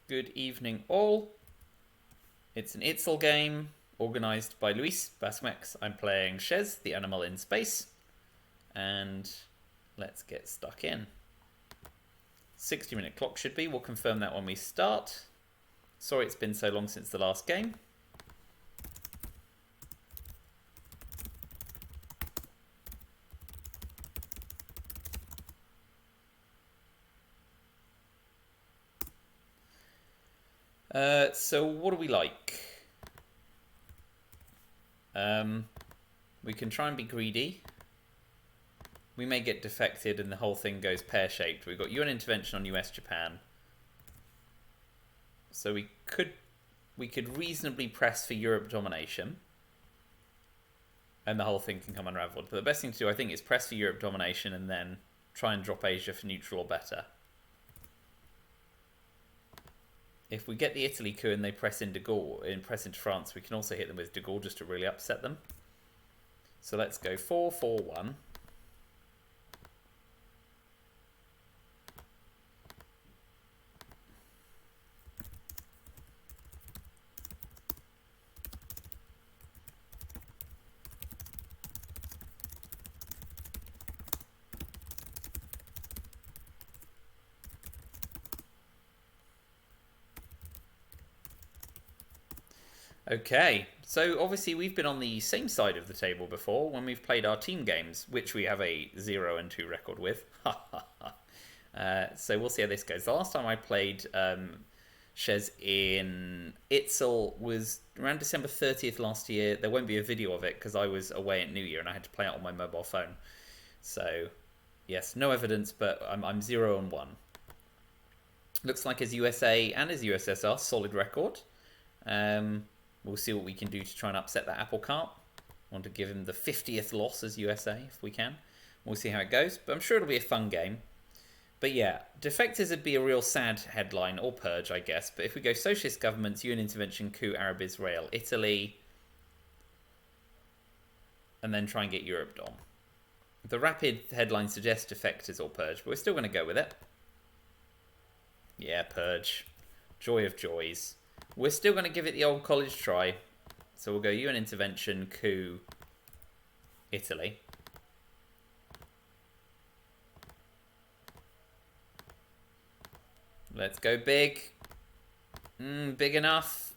Good evening, all. It's an ITSL game organised by Luis Basmex. I'm playing Shez, the animal in space, and let's get stuck in. 60-minute clock should be. We'll confirm that when we start. Sorry it's been so long since the last game. So what do we like? We can try and be greedy. We may get defected and the whole thing goes pear-shaped. We've got UN intervention on US Japan. So we could reasonably press for Europe domination. And the whole thing can come unraveled. But the best thing to do, I think, is press for Europe domination and then try and drop Asia for neutral or better. If we get the Italy coup and they press into France, we can also hit them with de Gaulle just to really upset them. So let's go 4-4-1. Okay, so obviously we've been on the same side of the table before when we've played our team games, which we have a 0-2 record with. So we'll see how this goes. The last time I played Shez in ITSL was around December 30th last year. There won't be a video of it because I was away at New Year and I had to play it on my mobile phone. So, yes, no evidence, but I'm 0-1. Looks like his USA and his USSR, solid record. We'll see what we can do to try and upset that apple cart. Want to give him the 50th loss as USA if we can. We'll see how it goes, but I'm sure it'll be a fun game. But yeah, defectors would be a real sad headline, or purge, I guess. But if we go socialist governments, UN intervention, coup, Arab Israel, Italy, and then try and get Europe dom. The rapid headline suggests defectors or purge, but we're still going to go with it. Yeah, purge. Joy of joys. We're still going to give it the old college try. So we'll go UN intervention, coup, Italy. Let's go big. Big enough.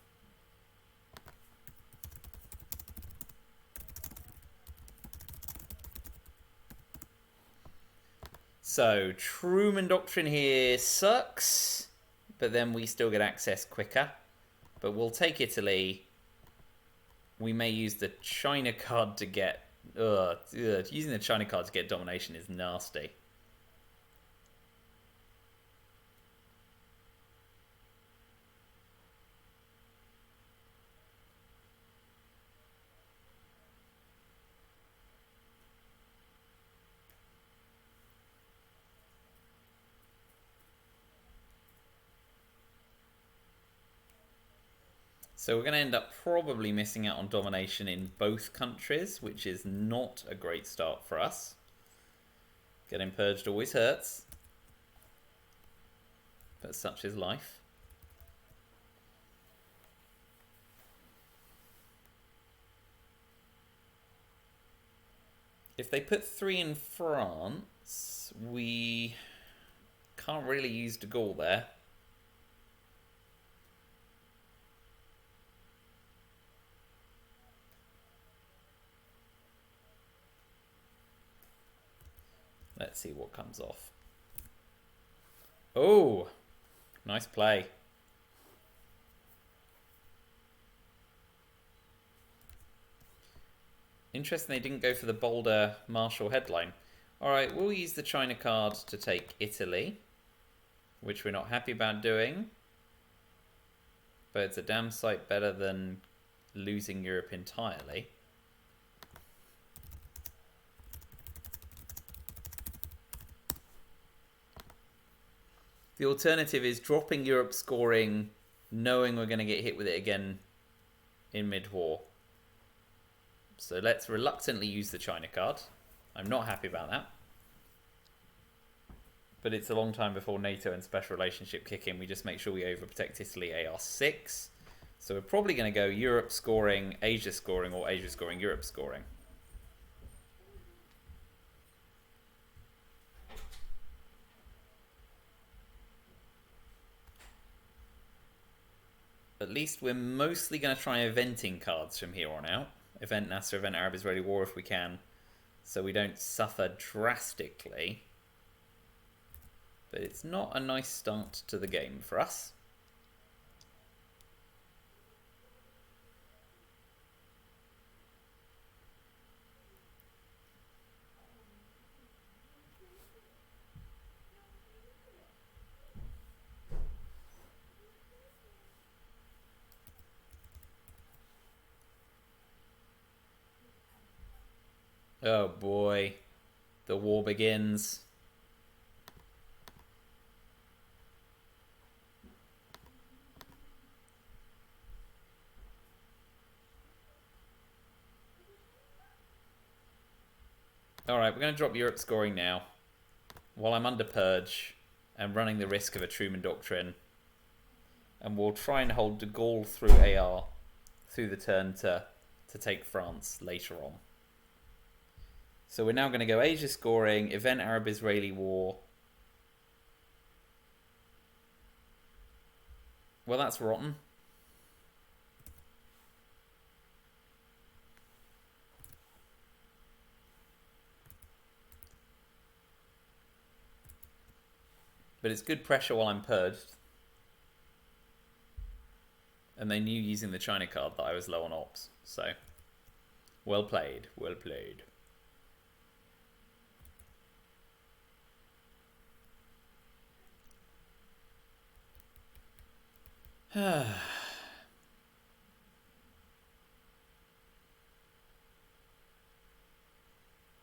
So, Truman Doctrine here sucks. But then we still get access quicker. But we'll take Italy. We may use the China card to get... using the China card to get domination is nasty. So we're going to end up probably missing out on domination in both countries, which is not a great start for us. Getting purged always hurts. But such is life. If they put 3 in France, we can't really use de Gaulle there. Let's see what comes off. Oh, nice play. Interesting they didn't go for the bolder Marshall headline. Alright, we'll use the China card to take Italy, which we're not happy about doing. But it's a damn sight better than losing Europe entirely. The alternative is dropping Europe scoring, knowing we're going to get hit with it again in mid-war. So let's reluctantly use the China card. I'm not happy about that. But it's a long time before NATO and special relationship kick in. We just make sure we overprotect Italy AR6. So we're probably going to go Europe scoring, Asia scoring, or Asia scoring, Europe scoring. At least we're mostly going to try eventing cards from here on out. Event Nasser, Event Arab-Israeli War if we can, so we don't suffer drastically. But it's not a nice start to the game for us. Oh boy, the war begins. Alright, we're going to drop Europe scoring now, while I'm under Purge and running the risk of a Truman Doctrine. And we'll try and hold de Gaulle through AR through the turn to take France later on. So we're now going to go Asia scoring, Event Arab-Israeli War. Well, that's rotten. But it's good pressure while I'm purged. And they knew using the China card that I was low on ops. So, well played, well played.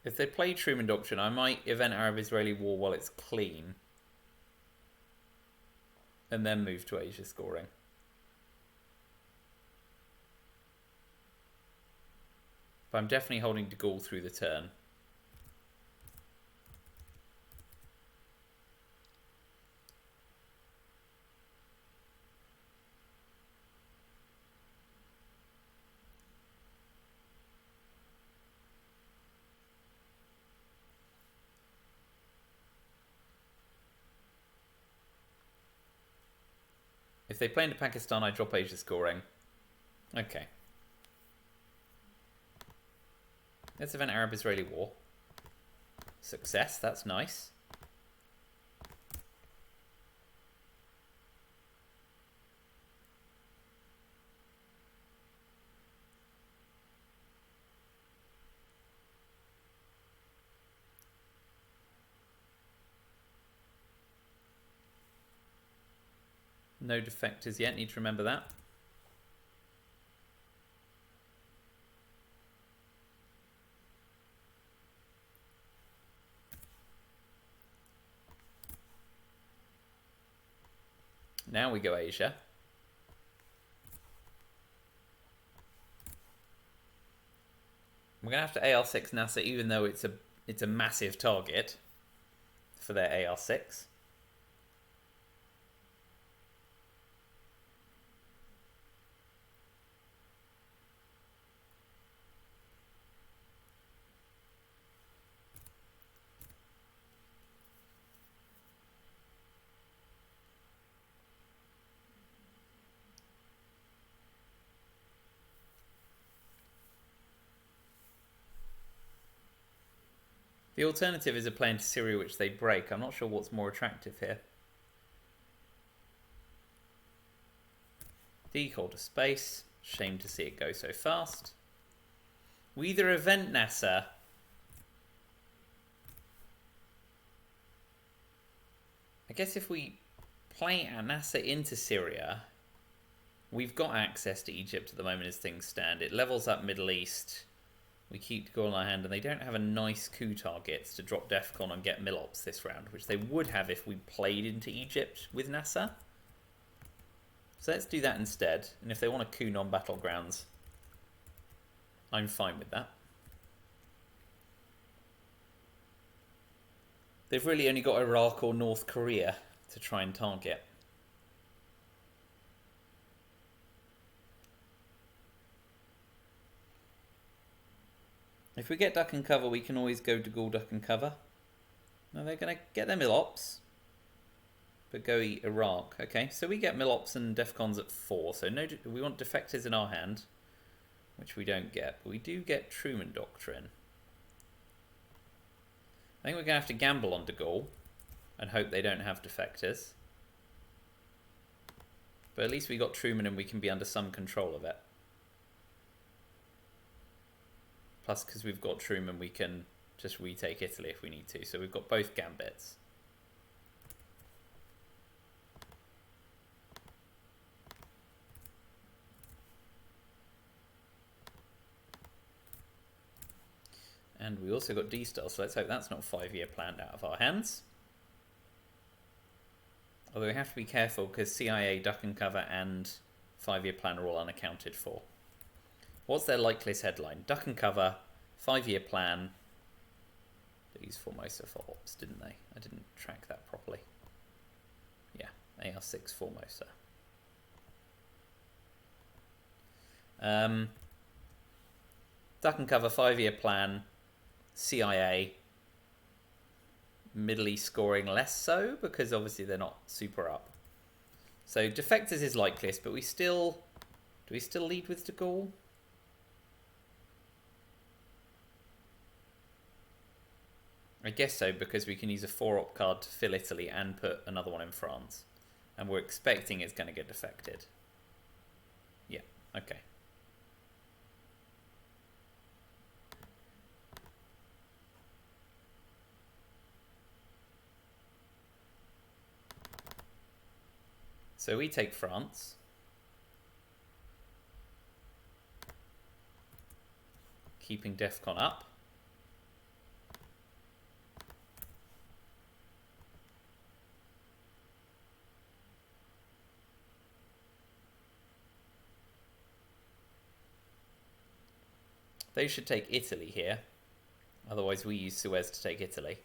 If they play Truman Doctrine, I might event Arab-Israeli War while it's clean. And then move to Asia scoring. But I'm definitely holding de Gaulle through the turn. If they play into Pakistan, I drop Asia scoring. Okay. Let's event Arab-Israeli War. Success, that's nice. No defectors yet, need to remember that. Now we go Asia. We're gonna have to AR6 NASA, even though it's a massive target for their AR6. The alternative is a play into Syria which they break. I'm not sure what's more attractive here. Decall to space. Shame to see it go so fast. We either event NASA. I guess if we play our NASA into Syria, we've got access to Egypt at the moment as things stand. It levels up Middle East. We keep Gaulle in our hand, and they don't have a nice coup targets to drop Defcon and get Milops this round, which they would have if we played into Egypt with NASA. So let's do that instead, and if they want a coup non-battlegrounds, I'm fine with that. They've really only got Iraq or North Korea to try and target. If we get duck and cover, we can always go to Ghoul duck and cover. No, they're going to get their Milops, but go eat Iraq. Okay, so we get Milops and Defcons at 4. So no, we want Defectors in our hand, which we don't get. But we do get Truman Doctrine. I think we're going to have to gamble on De Gaulle and hope they don't have Defectors. But at least we got Truman and we can be under some control of it. Plus, because we've got Truman, we can just retake Italy if we need to. So we've got both gambits. And we also got D-Star, so let's hope that's not 5-year planned out of our hands. Although we have to be careful because CIA, duck and cover, and 5-year plan are all unaccounted for. What's their likeliest headline? Duck and cover, 5-year plan. They used Formosa for ops, didn't they? I didn't track that properly. Yeah, AR6 Formosa. Duck and cover, 5-year plan. CIA. Middle East scoring less so, because obviously they're not super up. So Defectors is likeliest, but we still... Do we still lead with De Gaulle? I guess so, because we can use a 4-op card to fill Italy and put another one in France. And we're expecting it's going to get defected. Yeah, okay. So we take France. Keeping Defcon up. They should take Italy here. Otherwise we use Suez to take Italy.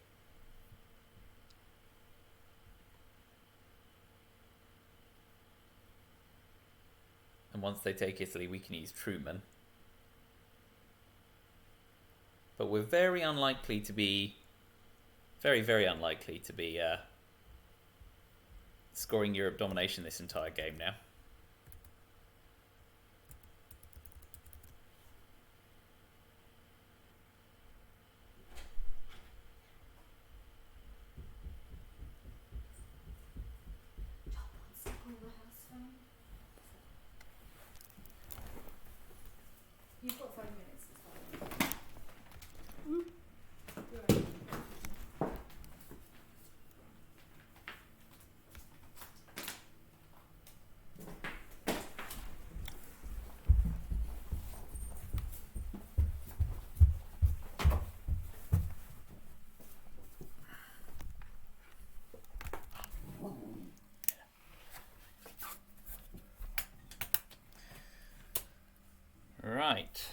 And once they take Italy, we can use Truman. But we're very unlikely to be... Very, very unlikely to be scoring Europe domination this entire game now. You've got 5 minutes, it's fine. Right.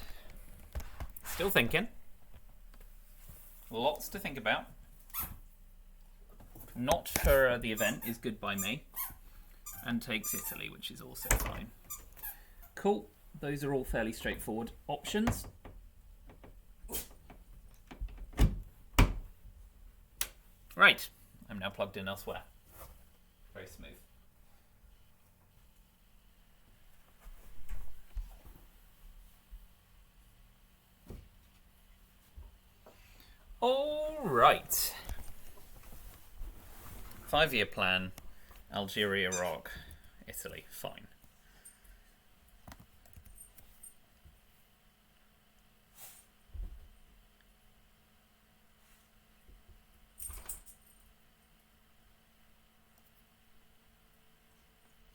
Still thinking. Lots to think about. Not for the event is good by me. And takes Italy, which is also fine. Cool. Those are all fairly straightforward options. Right. I'm now plugged in elsewhere. Very smooth. All right. 5-year plan, Algeria, Iraq, Italy. Fine.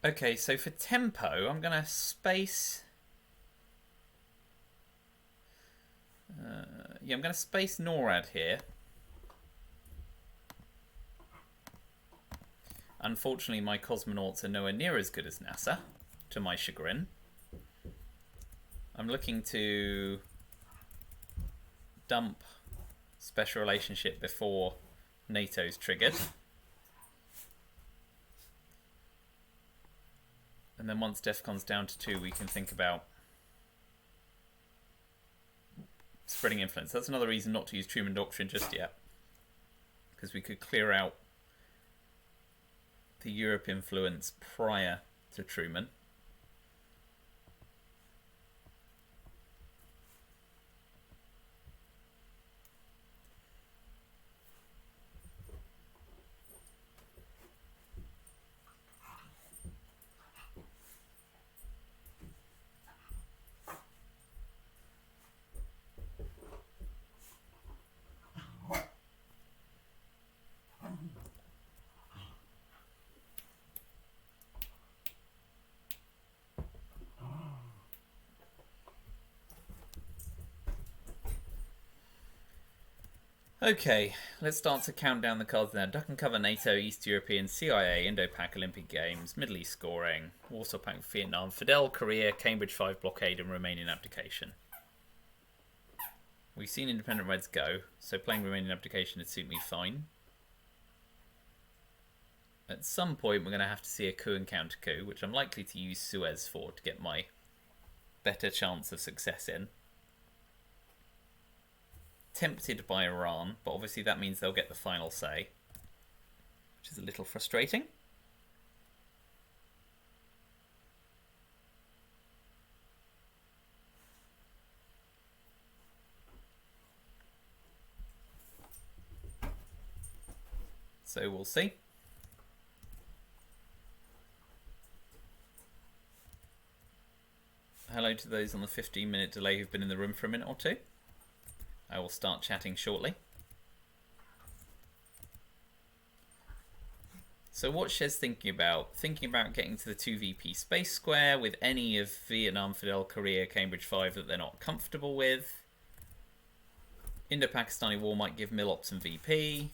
Okay, so for tempo, I'm going to space... yeah, I'm going to space NORAD here. Unfortunately, my cosmonauts are nowhere near as good as NASA, to my chagrin. I'm looking to dump special relationship before NATO's triggered. And then once DEFCON's down to 2, we can think about spreading influence. That's another reason not to use Truman Doctrine just yet, because we could clear out the Europe influence prior to Truman. Okay, let's start to count down the cards now. Duck and Cover, NATO, East European, CIA, Indo-Pac, Olympic Games, Middle East Scoring, Warsaw Pact, Vietnam, Fidel, Korea, Cambridge 5 Blockade, and Romanian Abdication. We've seen Independent Reds go, so playing Romanian Abdication would suit me fine. At some point, we're going to have to see a coup and counter-coup, which I'm likely to use Suez for to get my better chance of success in. Tempted by Iran, but obviously that means they'll get the final say, which is a little frustrating. So we'll see. Hello to those on the 15-minute delay who've been in the room for a minute or two. I will start chatting shortly. So what Shez thinking about? Thinking about getting to the 2VP space square with any of Vietnam, Fidel, Korea, Cambridge 5 that they're not comfortable with. Indo-Pakistani war might give Milops and VP.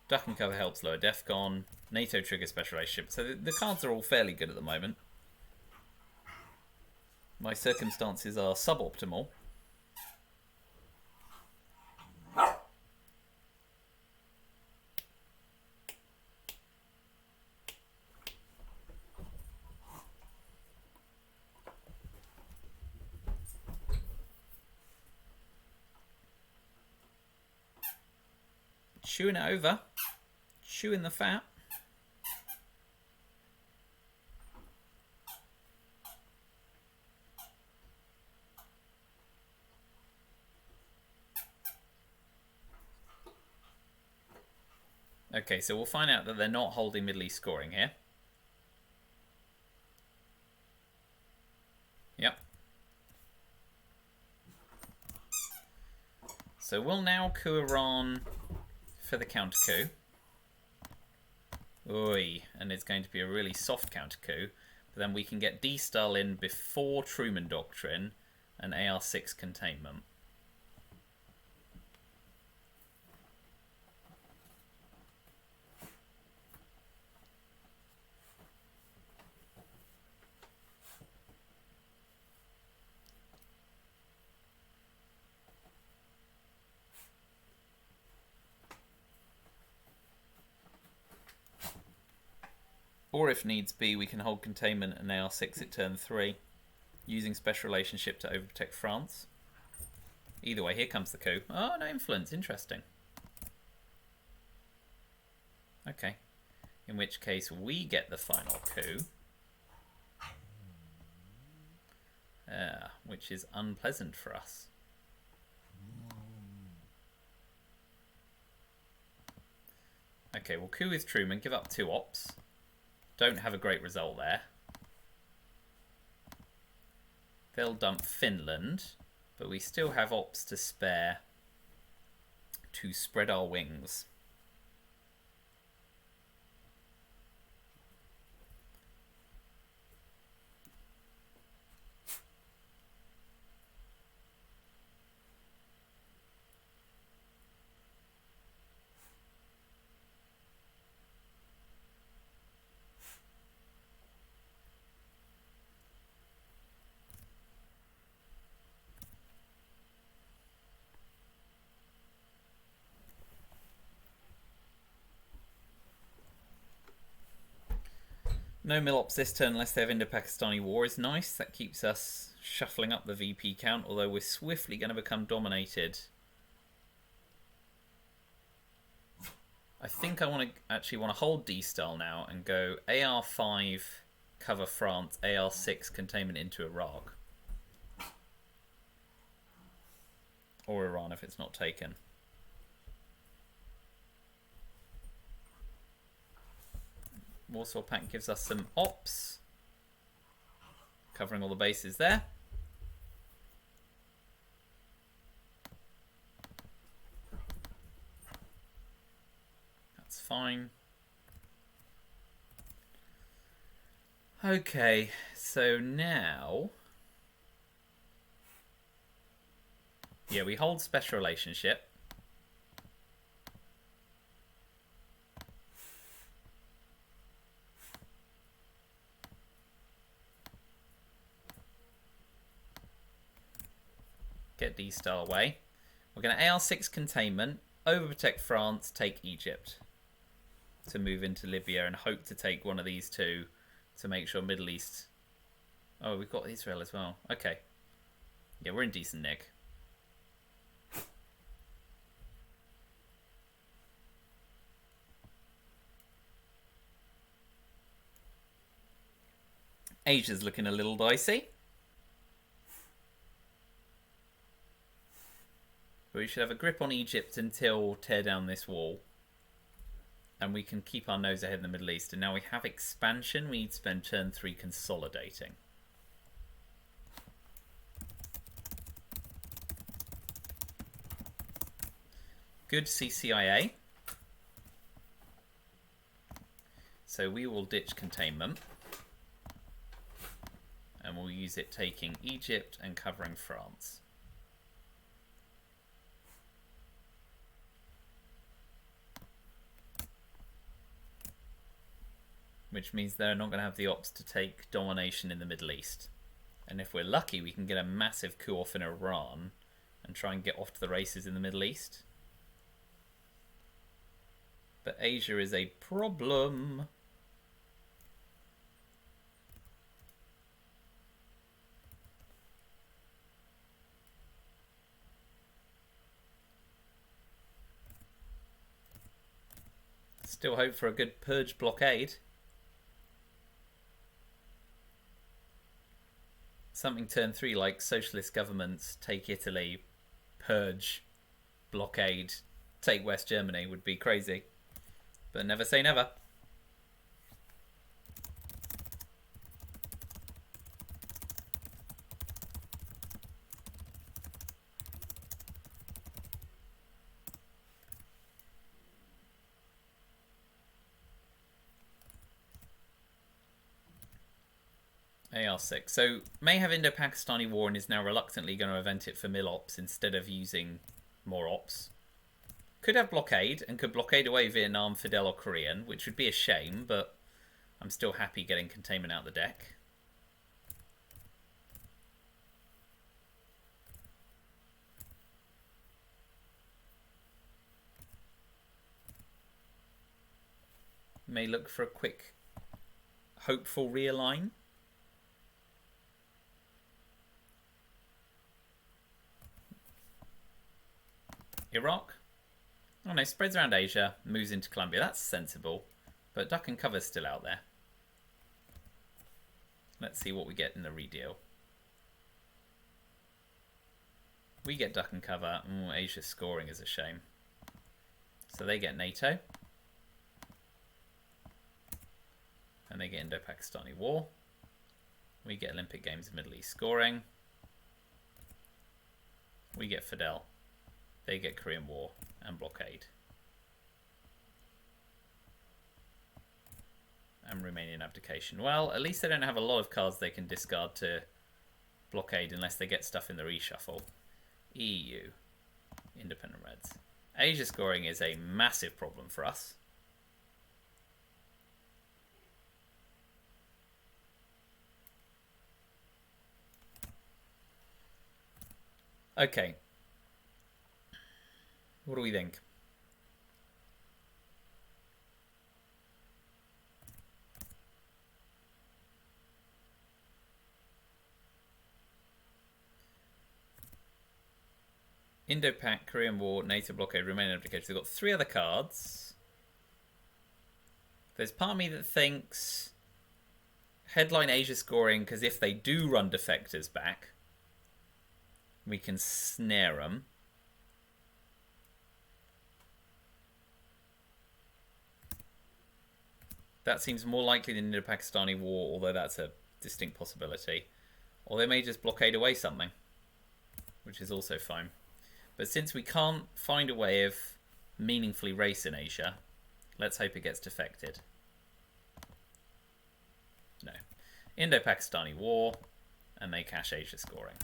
Duck and Cover helps lower DEFCON. NATO trigger special relationship. So the cards are all fairly good at the moment. My circumstances are suboptimal. Chewing it over. Chewing the fat. Okay, so we'll find out that they're not holding Middle East Scoring here. Yep. So we'll now coup Iran for the counter-coup. Oi, and it's going to be a really soft counter-coup. But then we can get D-Style in before Truman Doctrine and AR6 containment. Or if needs be, we can hold containment and AR6 at turn 3, using special relationship to overprotect France. Either way, here comes the coup. Oh, no influence. Interesting. Okay. In which case, we get the final coup. Which is unpleasant for us. Okay, we'll coup with Truman, give up 2 ops. Don't have a great result there. They'll dump Finland, but we still have ops to spare to spread our wings. No Milops this turn unless they have Indo-Pakistani War is nice. That keeps us shuffling up the VP count, although we're swiftly going to become dominated. I think I actually want to hold D-Style now and go AR5 cover France, AR6 containment into Iraq. Or Iran if it's not taken. Warsaw Pact gives us some ops. Covering all the bases there. That's fine. Okay, so now... yeah, we hold special relationship. Get D-Star away. We're going to AR6 containment, overprotect France, take Egypt to move into Libya and hope to take one of these two to make sure Middle East... oh, we've got Israel as well. Okay. Yeah, we're in decent nick. Asia's looking a little dicey. But we should have a grip on Egypt until tear down this wall. And we can keep our nose ahead in the Middle East. And now we have expansion. We need to spend turn 3 consolidating. Good CCIA. So we will ditch containment. And we'll use it taking Egypt and covering France. Which means they're not going to have the ops to take domination in the Middle East. And if we're lucky, we can get a massive coup off in Iran and try and get off to the races in the Middle East. But Asia is a problem. Still hope for a good purge blockade. Something turn 3 like socialist governments take Italy, purge, blockade, take West Germany would be crazy. But never say never. AR6. So, may have Indo-Pakistani War and is now reluctantly going to event it for Milops instead of using more ops. Could have blockade and could blockade away Vietnam, Fidel or Korean, which would be a shame, but I'm still happy getting containment out the deck. May look for a quick, hopeful realign. Iraq? Oh no, spreads around Asia, moves into Colombia. That's sensible. But duck and cover's still out there. Let's see what we get in the redeal. We get duck and cover. Ooh, Asia's scoring is a shame. So they get NATO. And they get Indo-Pakistani War. We get Olympic Games and Middle East scoring. We get Fidel. They get Korean War and blockade. And Romanian abdication. Well, at least they don't have a lot of cards they can discard to blockade unless they get stuff in the reshuffle. EU. Independent Reds. Asia scoring is a massive problem for us. Okay. What do we think? Indo-Pak, Korean War, NATO blockade, Romanian abdication. They've got 3 other cards. There's part of me that thinks headline Asia scoring, because if they do run defectors back, we can snare them. That seems more likely than the Indo-Pakistani war, although that's a distinct possibility. Or they may just blockade away something, which is also fine. But since we can't find a way of meaningfully race in Asia, let's hope it gets defected. No. Indo-Pakistani war, and they cash Asia scoring.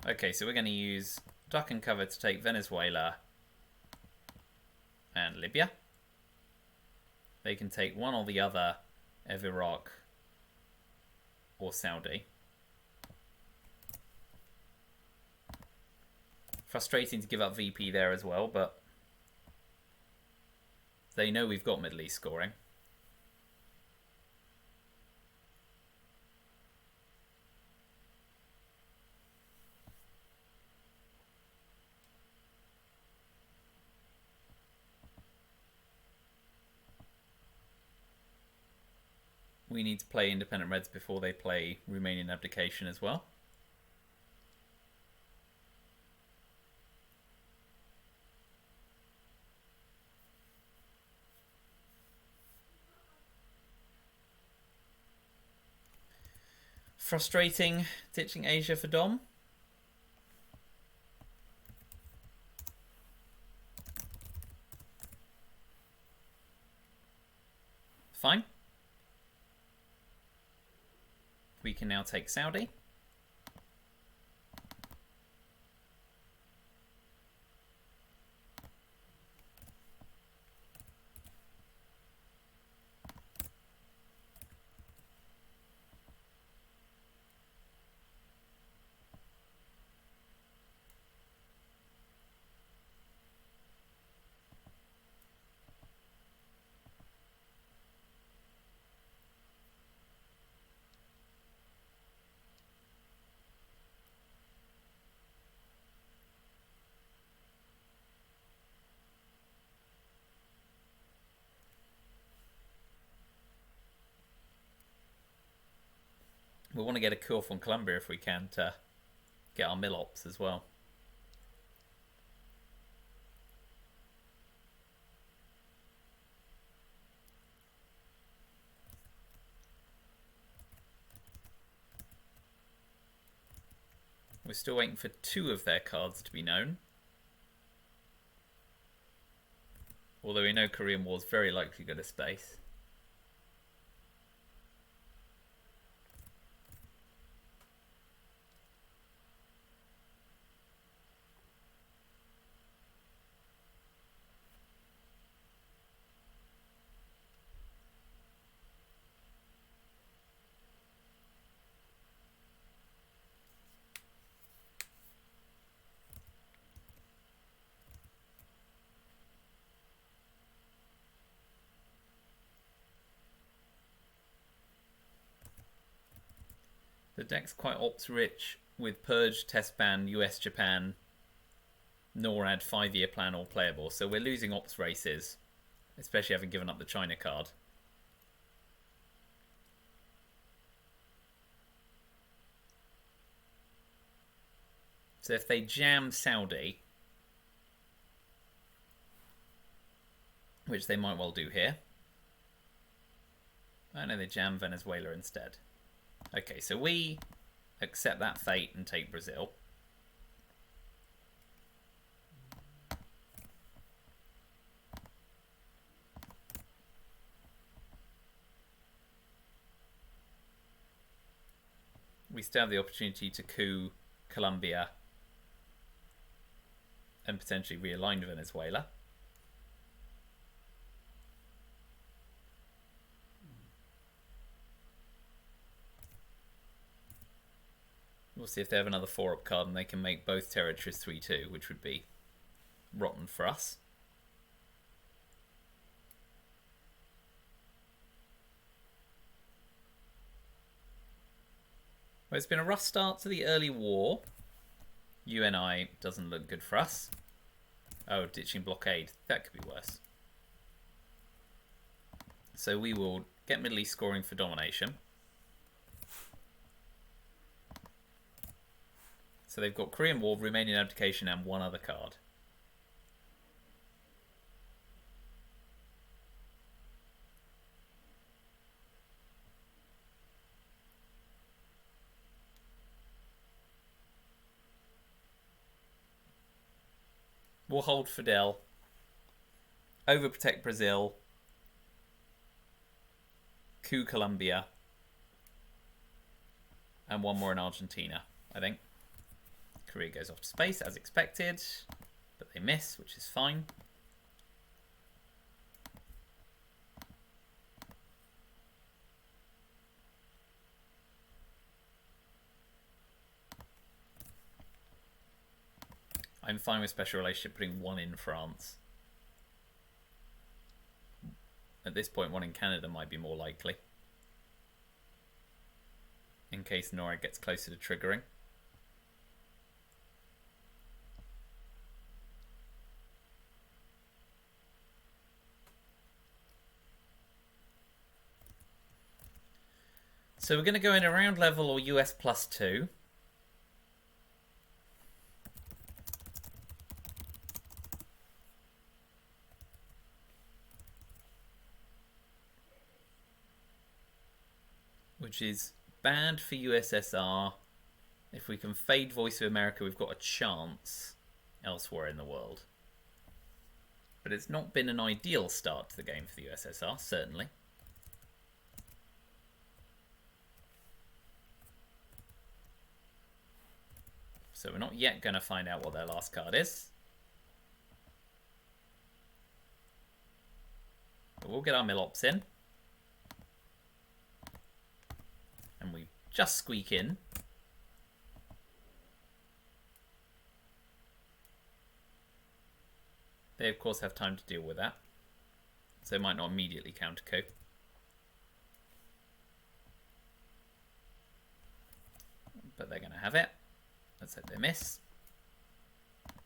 Okay, so we're going to use duck and cover to take Venezuela and Libya. They can take one or the other of Iraq or Saudi. Frustrating to give up VP there as well, but they know we've got Middle East scoring. We need to play Independent Reds before they play Romanian Abdication as well. Frustrating ditching Asia for Dom. Fine. We can now take Saudi. We want to get a coup on Colombia if we can to get our mill ops as well. We're still waiting for 2 of their cards to be known. Although we know Korean War is very likely to go to space. The deck's quite ops rich with Purge, Test Ban, US, Japan, NORAD, 5-year plan all playable. So we're losing ops races, especially having given up the China card. So if they jam Saudi, which they might well do here. I know they jam Venezuela instead. Okay, so we accept that fate and take Brazil. We still have the opportunity to coup Colombia and potentially realign Venezuela. We'll see if they have another 4-up card and they can make both territories 3-2, which would be rotten for us. Well, it's been a rough start to the early war. UNI doesn't look good for us. Oh, ditching blockade. That could be worse. So we will get Middle East scoring for domination. So they've got Korean War, Romanian abdication, and one other card. We'll hold Fidel. Overprotect Brazil. Coup Colombia. And one more in Argentina, I think. Korea goes off to space as expected, but they miss, which is fine. I'm fine with special relationship putting one in France. At this point, one in Canada might be more likely. In case NORAD gets closer to triggering. So we're going to go in around level or US +2. Which is bad for USSR. If we can fade Voice of America, we've got a chance elsewhere in the world. But it's not been an ideal start to the game for the USSR, certainly. So we're not yet going to find out what their last card is. But we'll get our Milops in. And we just squeak in. They, of course, have time to deal with that. So they might not immediately counter-coup. But they're going to have it. Let's hope they miss.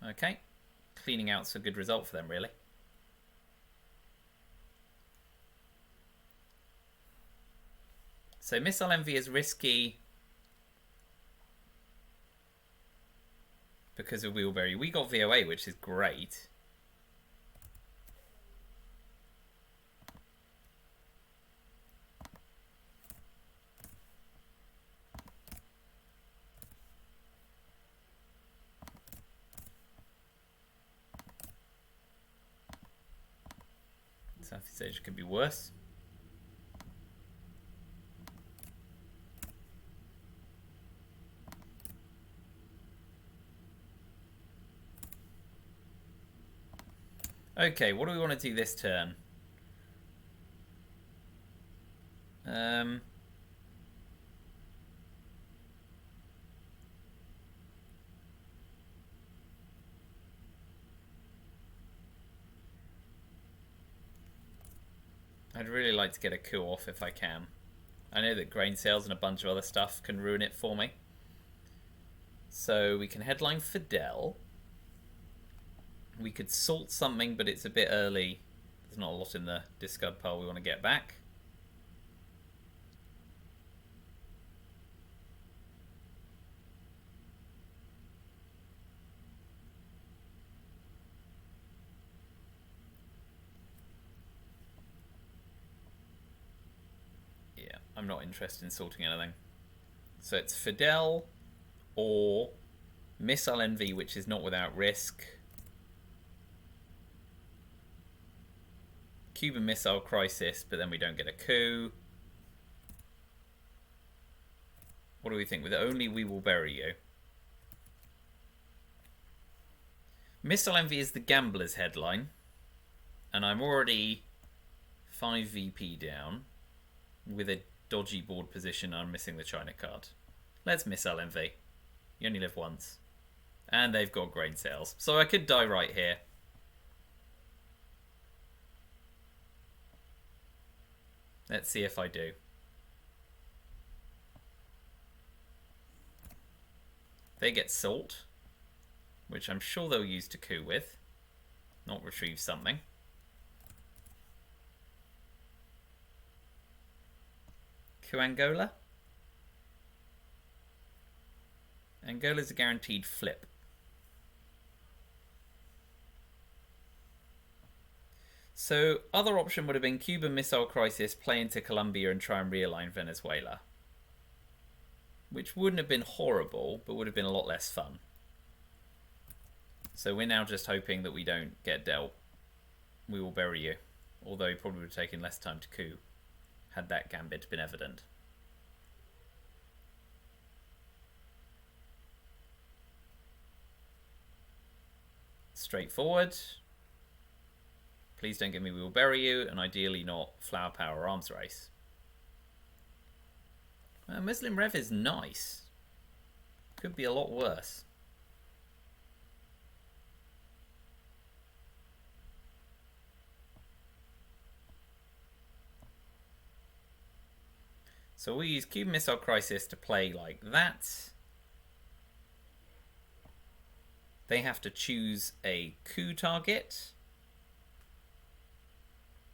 Okay. Cleaning out's a good result for them, really. So Missile Envy is risky because of Wheelberry. We got VOA, which is great. Southeast Asia could be worse. Okay, what do we want to do this turn? I'd really like to get a coup off if I can. I know that grain sales and a bunch of other stuff can ruin it for me. So we can headline Fidel. We could salt something, but it's a bit early. There's not a lot in the discard pile we want to get back. Yeah, I'm not interested in salting anything. So it's Fidel or Missile Envy, which is not without risk. Cuban Missile Crisis, but then we don't get a coup. What do we think? With only we will bury you. Missile Envy is the gambler's headline. And I'm already 5 VP down with a dodgy board position. I'm missing the China card. Let's Missile Envy. You only live once. And they've got grain sales. So I could die right here. Let's see if I do. They get salt, which I'm sure they'll use to coup with, not retrieve something. Coup Angola? Angola's a guaranteed flip. So, other option would have been Cuban Missile Crisis, play into Colombia and try and realign Venezuela. Which wouldn't have been horrible, but would have been a lot less fun. So we're now just hoping that we don't get dealt. We will bury you. Although it probably would have taken less time to coup, had that gambit been evident. Straightforward. Please don't give me we will bury you, and ideally not flower power arms race. Muslim Rev is nice. Could be a lot worse. So we'll use Cuban Missile Crisis to play like that. They have to choose a coup target,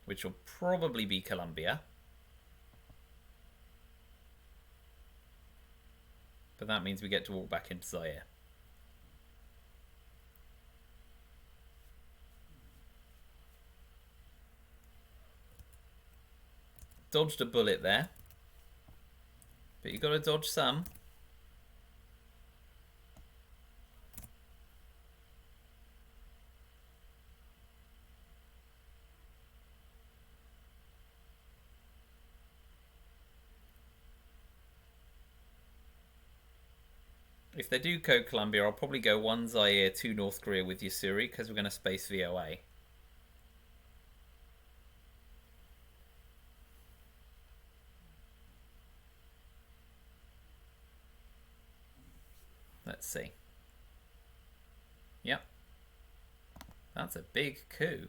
which will probably be Colombia. But that means we get to walk back into Zaire. Dodged a bullet there. But you got to dodge some. If they do code Colombia, I'll probably go 1 Zaire, 2 North Korea with Yasuri, because we're going to space VOA. Let's see. Yep. That's a big coup.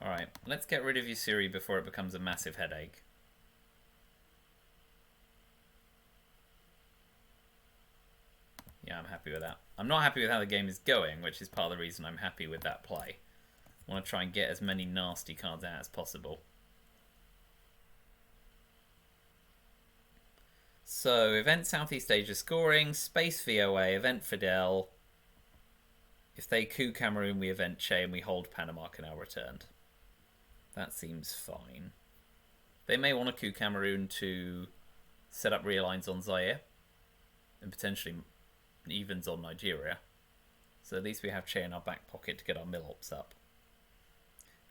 Alright, let's get rid of Yasuri before it becomes a massive headache. Yeah, I'm happy with that. I'm not happy with how the game is going, which is part of the reason I'm happy with that play. I want to try and get as many nasty cards out as possible. So, event Southeast Asia scoring, space VOA, event Fidel. If they coup Cameroon, we event Che, and we hold Panama Canal returned. That seems fine. They may want to coup Cameroon to set up realigns on Zaire, and potentially evens on Nigeria. So at least we have Che in our back pocket to get our mill-ops up.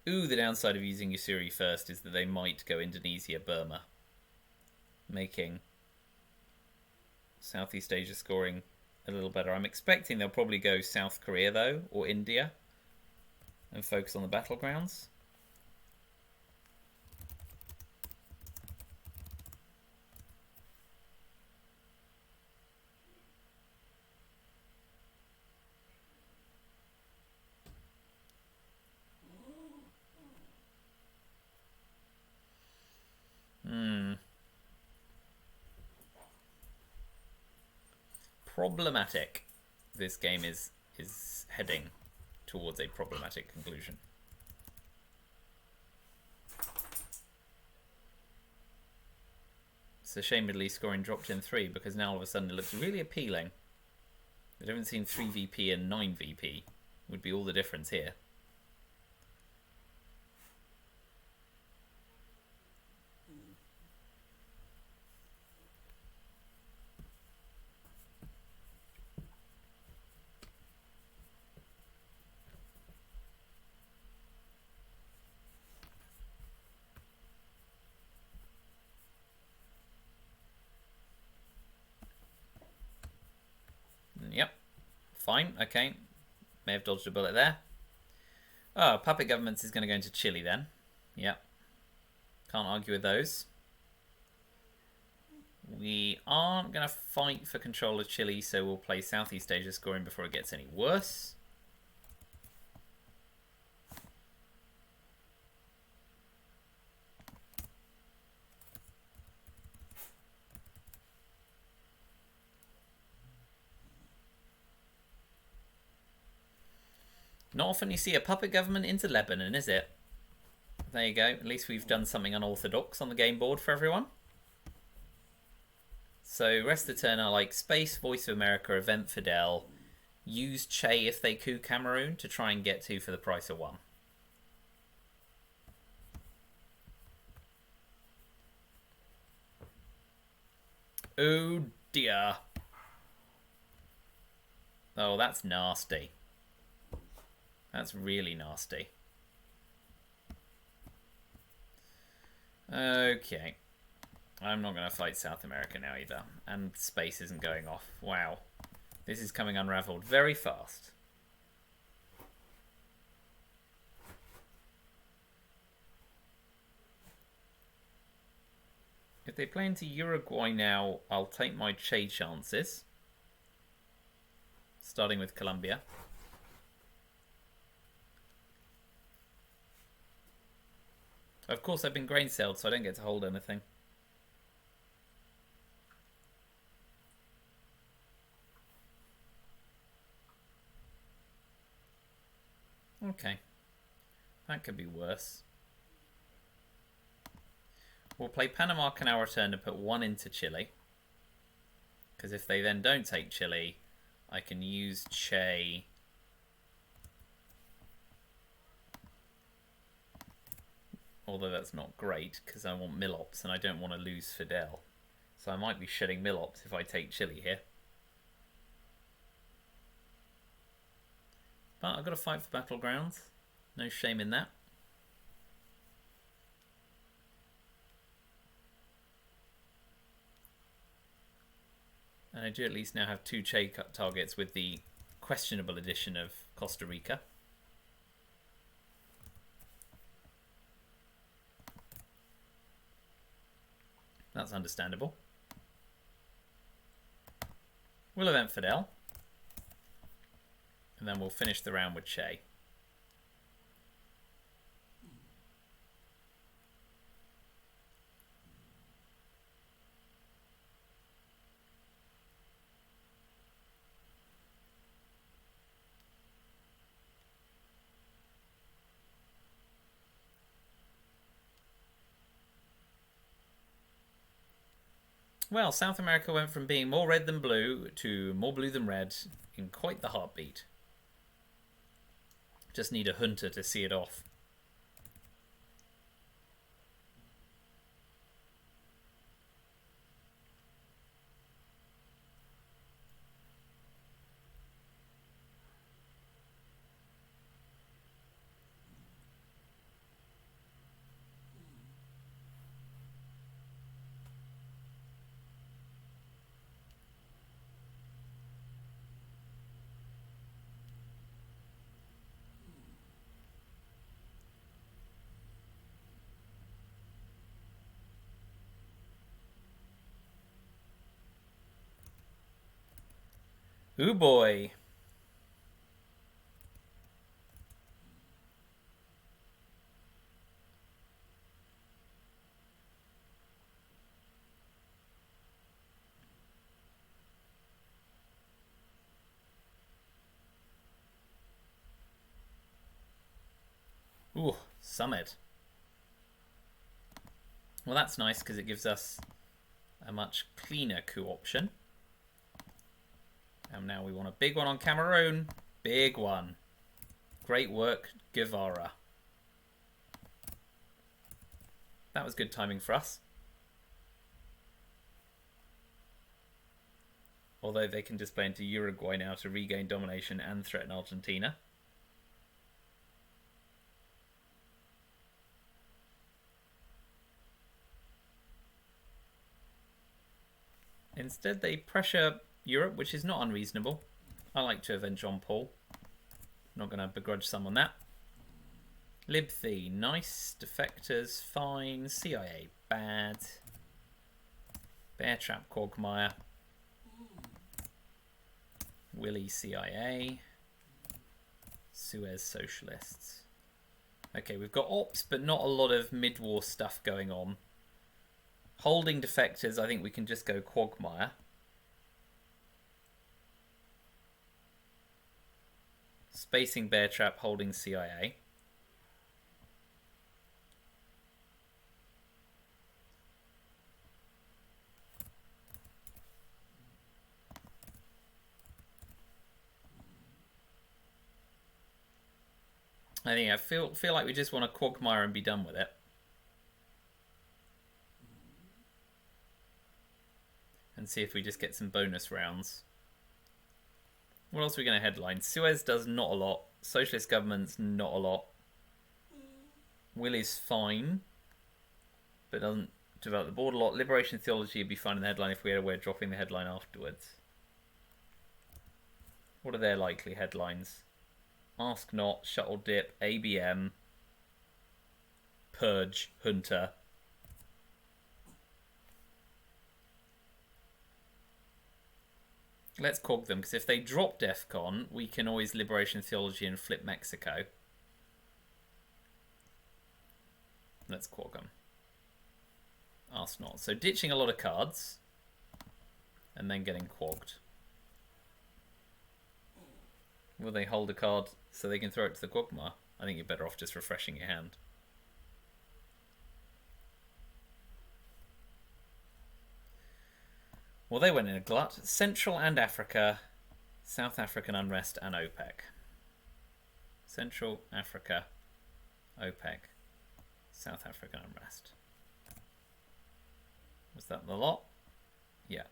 Ooh, the downside of using Yasuri first is that they might go Indonesia, Burma, making Southeast Asia scoring a little better. I'm expecting they'll probably go South Korea, though, or India, and focus on the battlegrounds. Problematic. This game is heading towards a problematic conclusion. It's a shame Middle East scoring dropped in 3 because now all of a sudden it looks really appealing. I haven't seen 3 VP and 9 VP would be all the difference here. Yep. Fine. Okay. May have dodged a bullet there. Oh, puppet governments is going to go into Chile then. Yep. Can't argue with those. We aren't going to fight for control of Chile, so we'll play Southeast Asia scoring before it gets any worse. Not often you see a puppet government into Lebanon, is it? There you go. At least we've done something unorthodox on the game board for everyone. So rest of the turn are like Space, Voice of America, Event Fidel. Use Che if they coup Cameroon to try and get 2 for the price of 1. Oh dear. Oh, that's nasty. That's really nasty. Okay. I'm not going to fight South America now either. And space isn't going off. Wow. This is coming unraveled very fast. If they play into Uruguay now, I'll take my Che chances. Starting with Colombia. Of course, I've been grain sailed, so I don't get to hold anything. Okay. That could be worse. We'll play Panama Canal Return to put 1 into Chile. Because if they then don't take Chile, I can use Che. Although that's not great, because I want Milops and I don't want to lose Fidel. So I might be shedding Milops if I take Chile here. But I've got to fight for Battlegrounds. No shame in that. And I do at least now have 2 Che targets with the questionable addition of Costa Rica. That's understandable. We'll event Fidel. And then we'll finish the round with Che. Well, South America went from being more red than blue to more blue than red in quite the heartbeat. Just need a hunter to see it off. Ooh boy. Ooh, Summit. Well, that's nice because it gives us a much cleaner coup option. And now we want a big one on Cameroon. Big one. Great work, Guevara. That was good timing for us. Although they can display into Uruguay now to regain domination and threaten Argentina. Instead, they pressure Europe, which is not unreasonable. I like to avenge John Paul. Not going to begrudge someone that. Libthy, nice. Defectors, fine. CIA, bad. Bear Trap, Quagmire. Willy, CIA. Suez, Socialists. Okay, we've got ops, but not a lot of mid-war stuff going on. Holding defectors, I think we can just go Quagmire. Spacing bear trap, holding CIA. I feel like we just want a Quagmire and be done with it. And see if we just get some bonus rounds. What else are we going to headline? Suez does not a lot. Socialist government's not a lot. Will is fine, but doesn't develop the board a lot. Liberation theology would be fine in the headline if we had a way of dropping the headline afterwards. What are their likely headlines? Ask Not, Shuttle Dip, ABM, Purge, Hunter. Let's cog them, because if they drop DEFCON, we can always Liberation Theology and flip Mexico. Let's cog them. Ask Not. So ditching a lot of cards, and then getting quagged. Will they hold a card so they can throw it to the Quagmire? I think you're better off just refreshing your hand. Well, they went in a glut. Central and Africa, South African unrest, and OPEC. Central Africa, OPEC, South African unrest. Was that the lot? Yeah.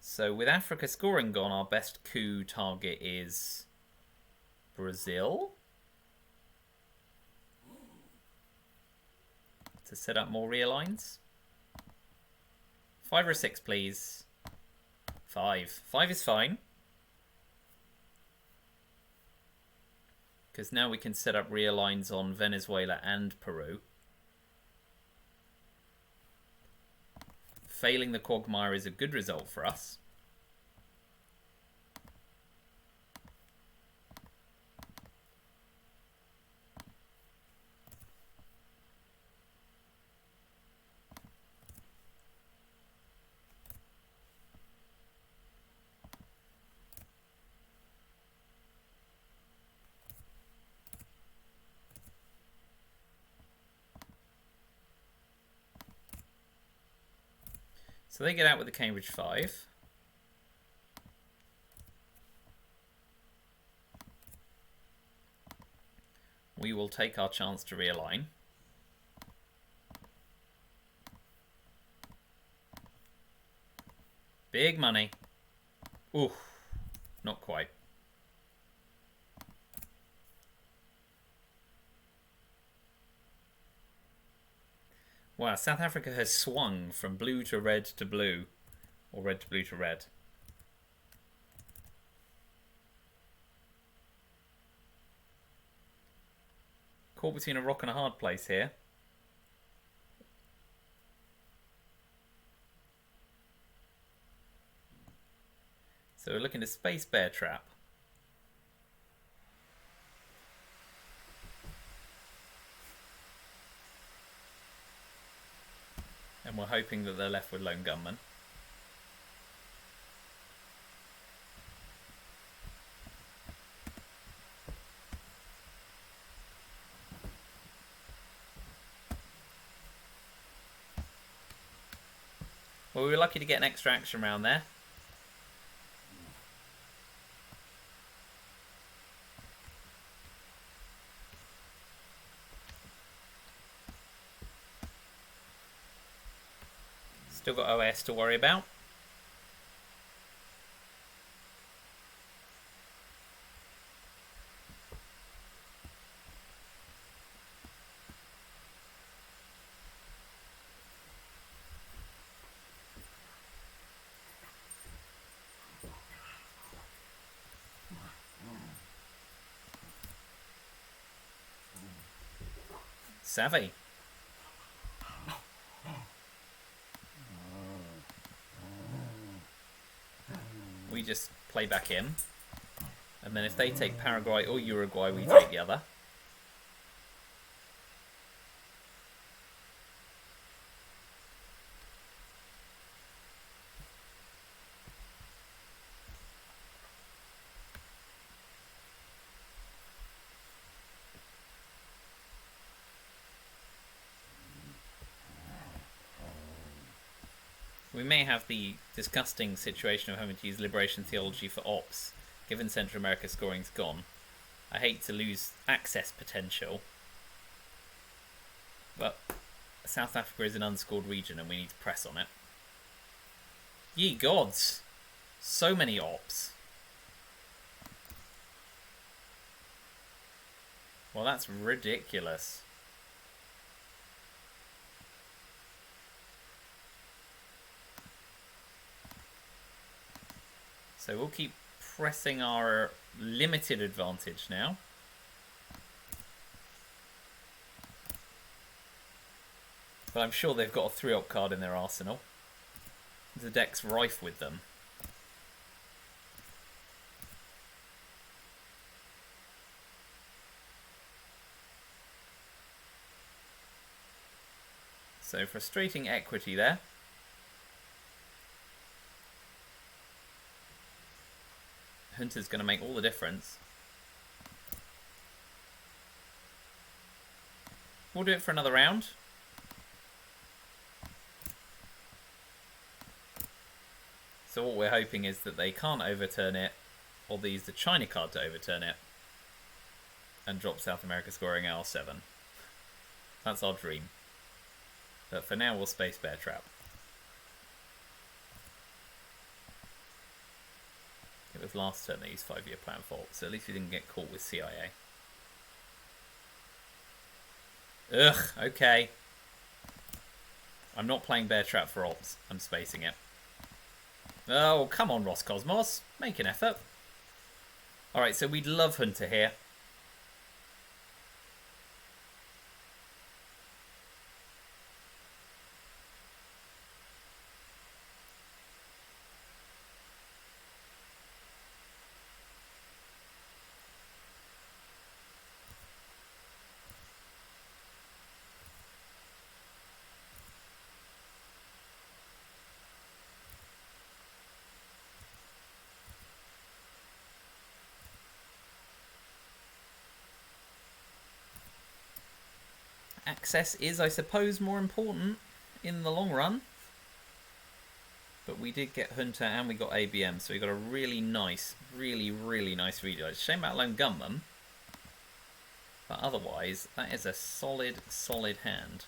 So with Africa scoring gone, our best coup target is Brazil. To set up more realigns. 5 or 6, please. 5. 5 is fine. Because now we can set up realigns on Venezuela and Peru. Failing the Quagmire is a good result for us. So they get out with the Cambridge 5. We will take our chance to realign. Big money. Ooh, not quite. Wow, South Africa has swung from blue to red to blue, or red to blue to red. Caught between a rock and a hard place here. So we're looking to space bear trap. And we're hoping that they're left with lone gunmen. Well, we were lucky to get an extra action round there. Still got OS to worry about. Savvy. We just play back in. And then if they take Paraguay or Uruguay, we take the other. We may have the disgusting situation of having to use liberation theology for ops, given Central America scoring's gone. I hate to lose access potential, but South Africa is an unscored region and we need to press on it. Ye gods! So many ops. Well, that's ridiculous. So we'll keep pressing our limited advantage now. But I'm sure they've got a 3-op card in their arsenal. The deck's rife with them. So frustrating equity there. Hunter's going to make all the difference. We'll do it for another round. So what we're hoping is that they can't overturn it, or they use the China card to overturn it, and drop South America scoring R7. That's our dream. But for now, we'll space Bear Trap. It was last turn they used 5-year plan fault, so at least we didn't get caught with CIA. Ugh, okay. I'm not playing Bear Trap for ops. I'm spacing it. Oh, come on, Roscosmos. Make an effort. Alright, so we'd love Hunter here. Access is, I suppose, more important in the long run. But we did get Hunter and we got ABM, so we got a really nice, really nice read. It's a shame about Lone Gunman. But otherwise, that is a solid hand.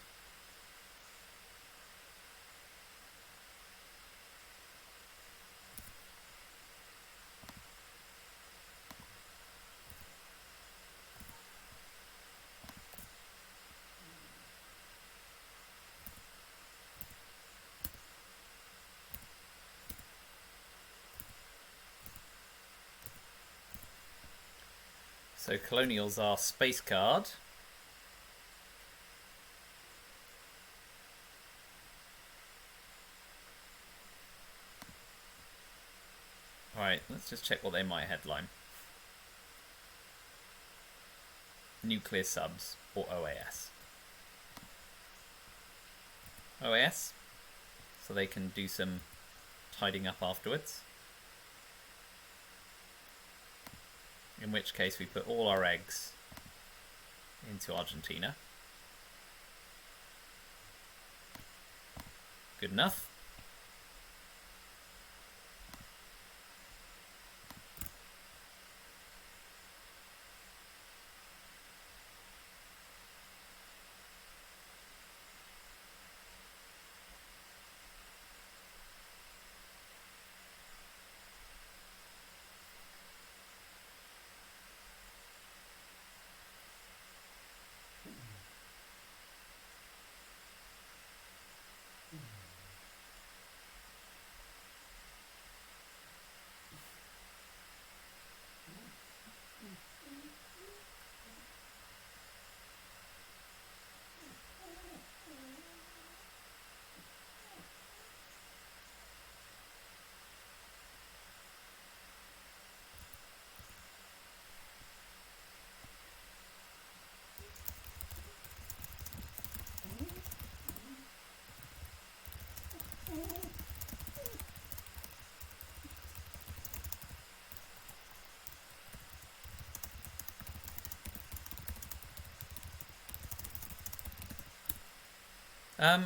So Colonial's our space card. Alright, let's just check what they might headline. Nuclear subs or OAS. OAS, so they can do some tidying up afterwards. In which case we put all our eggs into Argentina. Good enough.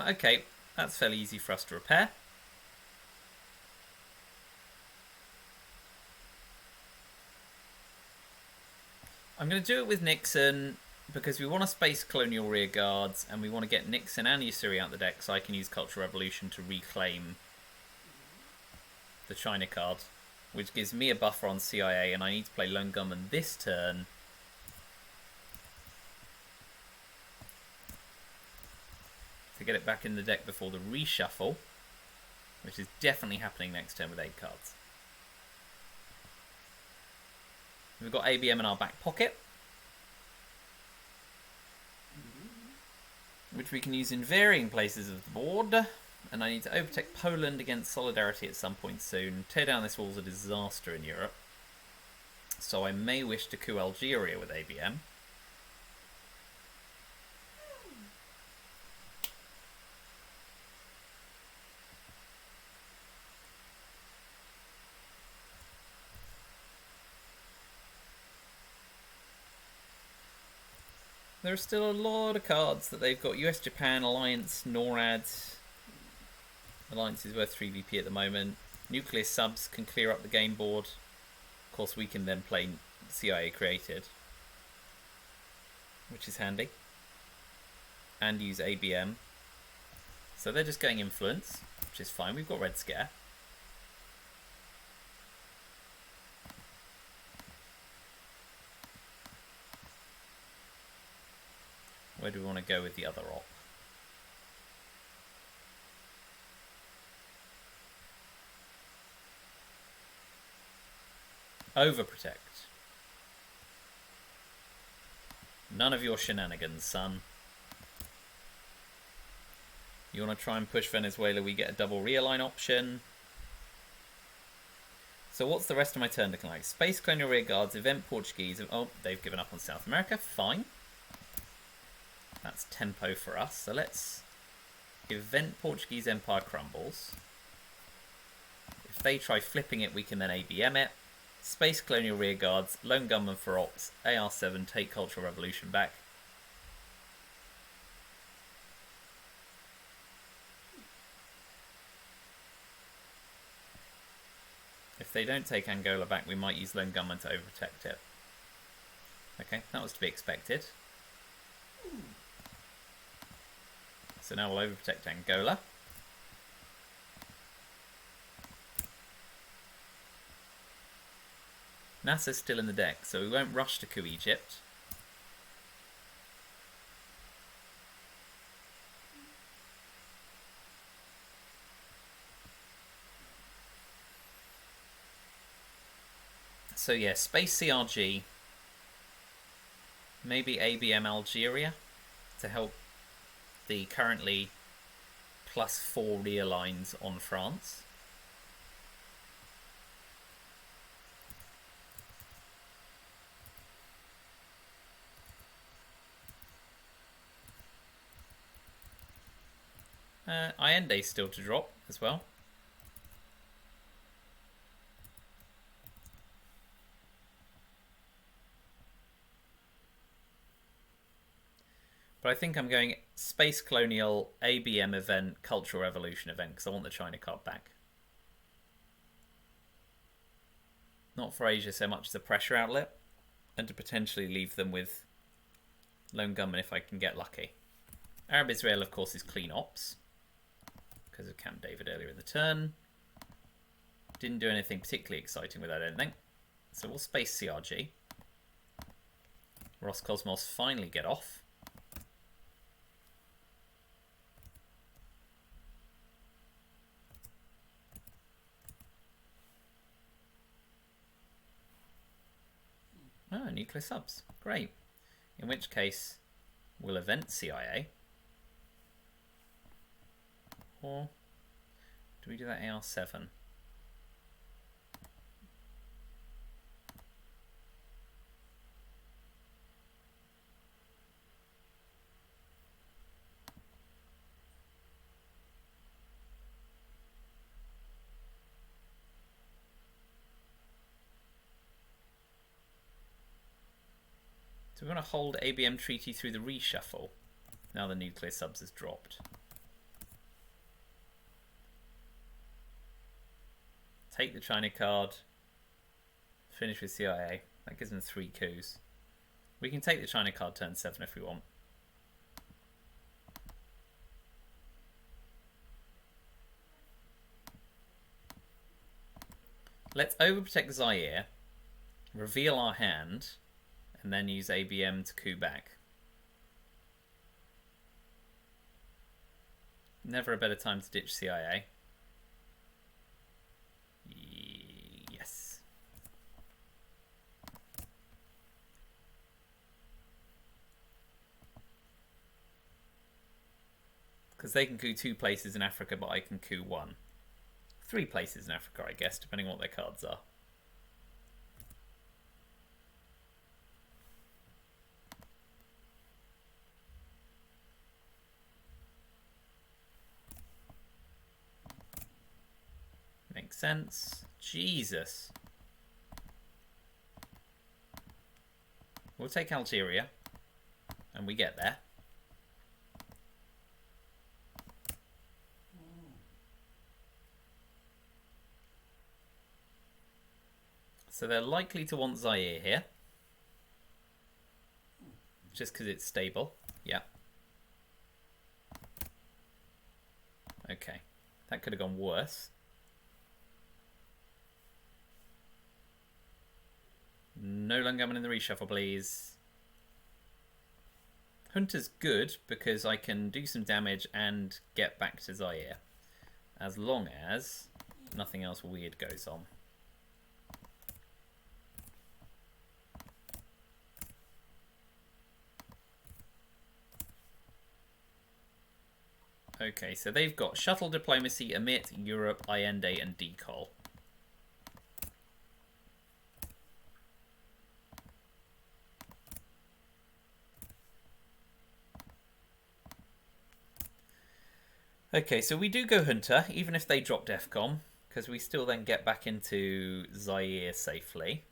Okay, that's fairly easy for us to repair. I'm going to do it with Nixon because we want to space colonial rear guards and we want to get Nixon and Yusuri out the deck so I can use Cultural Revolution to reclaim the China card, which gives me a buffer on CIA, and I need to play Lone Gunman this turn to get it back in the deck before the reshuffle, which is definitely happening next turn with 8 cards. We've got ABM in our back pocket, which we can use in varying places of the board. And I need to overtake Poland against Solidarity at some point soon. Tear down this wall's a disaster in Europe. So I may wish to coup Algeria with ABM. There are still a lot of cards that they've got. US-Japan, Alliance, NORAD. Alliance is worth 3 VP at the moment. Nuclear subs can clear up the game board. Of course, we can then play CIA created, which is handy. And use ABM. So they're just going influence, which is fine. We've got Red Scare. Where do we want to go with the other op? Overprotect. None of your shenanigans, son. You want to try and push Venezuela, we get a double realign option. So what's the rest of my turn looking like? Space Colonial Rear Guards, Event Portuguese. Oh, they've given up on South America. Fine. That's tempo for us. So let's Event Portuguese Empire crumbles. If they try flipping it, we can then ABM it. Space Colonial Rear Guards, Lone Gunman for Ops, AR7, take Cultural Revolution back. If they don't take Angola back, we might use Lone Gunman to overprotect it. Okay, that was to be expected. So now we'll overprotect Angola. NASA's still in the deck, so we won't rush to coup Egypt. So yeah, Space CRG. Maybe ABM Algeria to help the currently +4 realigns on France. Allende still to drop as well. But I think I'm going Space Colonial, ABM event, Cultural Revolution event, because I want the China card back. Not for Asia so much as a pressure outlet, and to potentially leave them with Lone Gunman if I can get lucky. Arab Israel, of course, is clean ops, because of Camp David earlier in the turn. Didn't do anything particularly exciting with that, I don't think. So we'll space CRG. Roscosmos finally get off. Oh, nuclear subs. Great. In which case, we'll event CIA. Or do we do that AR7? So we want to hold ABM treaty through the reshuffle. Now the nuclear subs has dropped. Take the China card. Finish with CIA. That gives them 3 coups. We can take the China card turn 7 if we want. Let's overprotect Zaire, reveal our hand, and then use ABM to coup back. Never a better time to ditch CIA. Yes. Because they can coup 2 places in Africa, but I can coup 1. 3 places in Africa, I guess, depending on what their cards are. Makes sense. Jesus. We'll take Algeria. And we get there. So they're likely to want Zaire here. Just because it's stable. Yeah. Okay. That could have gone worse. No Lungaman in the reshuffle, please. Hunter's good because I can do some damage and get back to Zaire. As long as nothing else weird goes on. Okay, so they've got Shuttle Diplomacy, Emit, Europe, Allende, and Decol. Okay, so we do go Hunter, even if they drop DEFCON, because we still then get back into Zaire safely.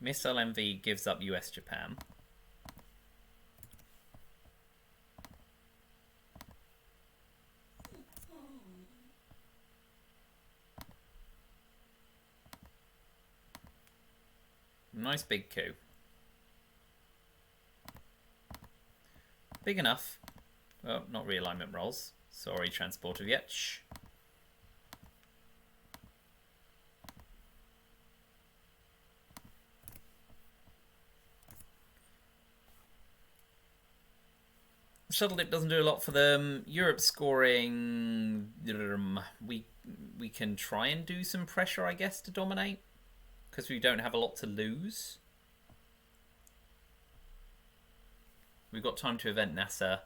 Missile MV gives up US-Japan. Nice big coup. Big enough. Well, not realignment rolls. Sorry, Transport of Yetch. Shuttle dip doesn't do a lot for them. Europe scoring. We can try and do some pressure, I guess, to dominate. Because we don't have a lot to lose. We've got time to event NASA.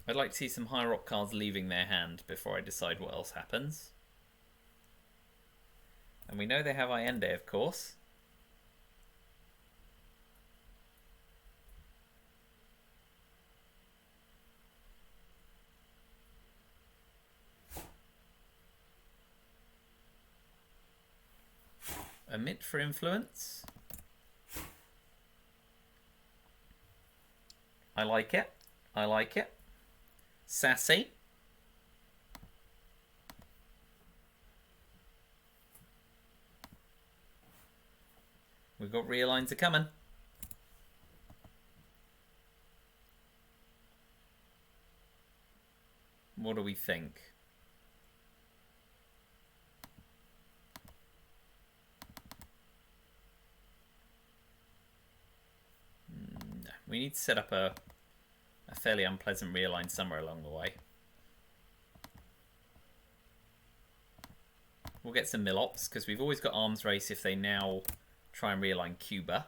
I'd like to see some high rock cards leaving their hand before I decide what else happens. And we know they have Allende, of course. Emit for influence. I like it. I like it. Sassy. We've got realigns are coming. What do we think? We need to set up a fairly unpleasant realign somewhere along the way. We'll get some mill-ops, because we've always got arms race if they now try and realign Cuba.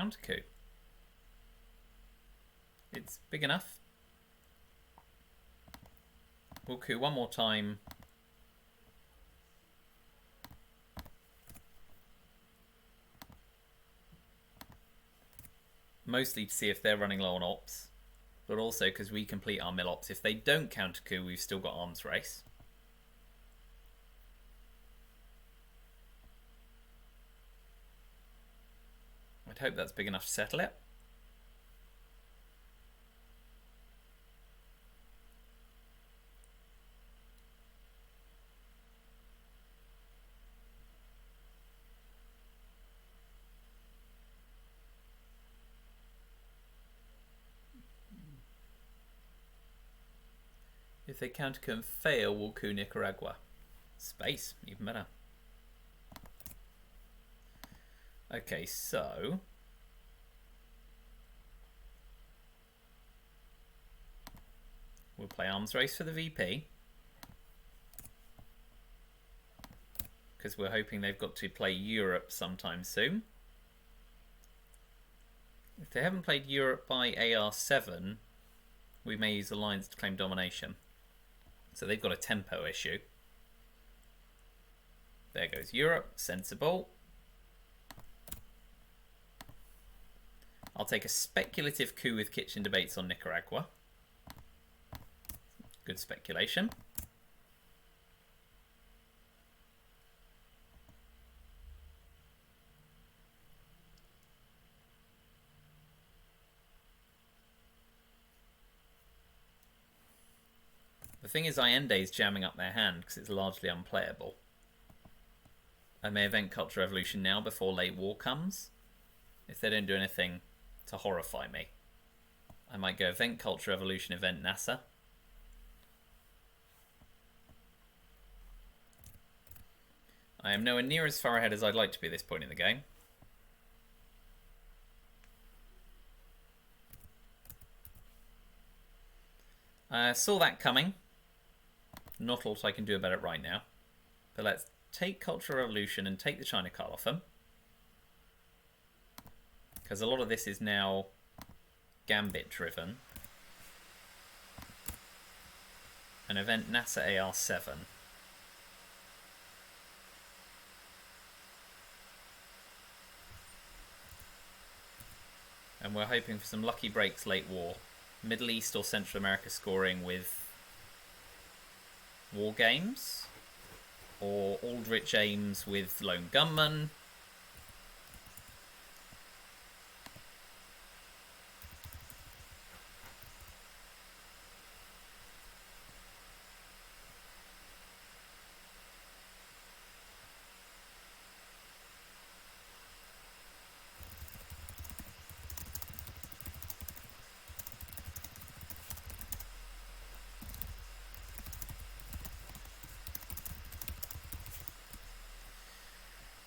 counter coup. It's big enough. We'll coup one more time. Mostly to see if they're running low on ops, but also because we complete our mill ops. If they don't counter coup, we've still got arms race. I'd hope that's big enough to settle it. If they counter coup and fail, we'll coup Nicaragua. Space, even better. Okay, so we'll play arms race for the VP, because we're hoping they've got to play Europe sometime soon. If they haven't played Europe by AR7, we may use Alliance to claim domination. So they've got a tempo issue. There goes Europe, sensible. I'll take a speculative coup with kitchen debates on Nicaragua. Good speculation. The thing is, Allende's jamming up their hand because it's largely unplayable. I may event Culture Revolution now before late war comes. If they don't do anything to horrify me, I might go event Culture Revolution, event NASA. I am nowhere near as far ahead as I'd like to be at this point in the game. I saw that coming. Not a lot I can do about it right now. But let's take Cultural Revolution and take the China card off them. Because a lot of this is now Gambit driven. An event NASA AR7. And we're hoping for some lucky breaks late war. Middle East or Central America scoring with war games, or Aldrich Ames with Lone Gunman.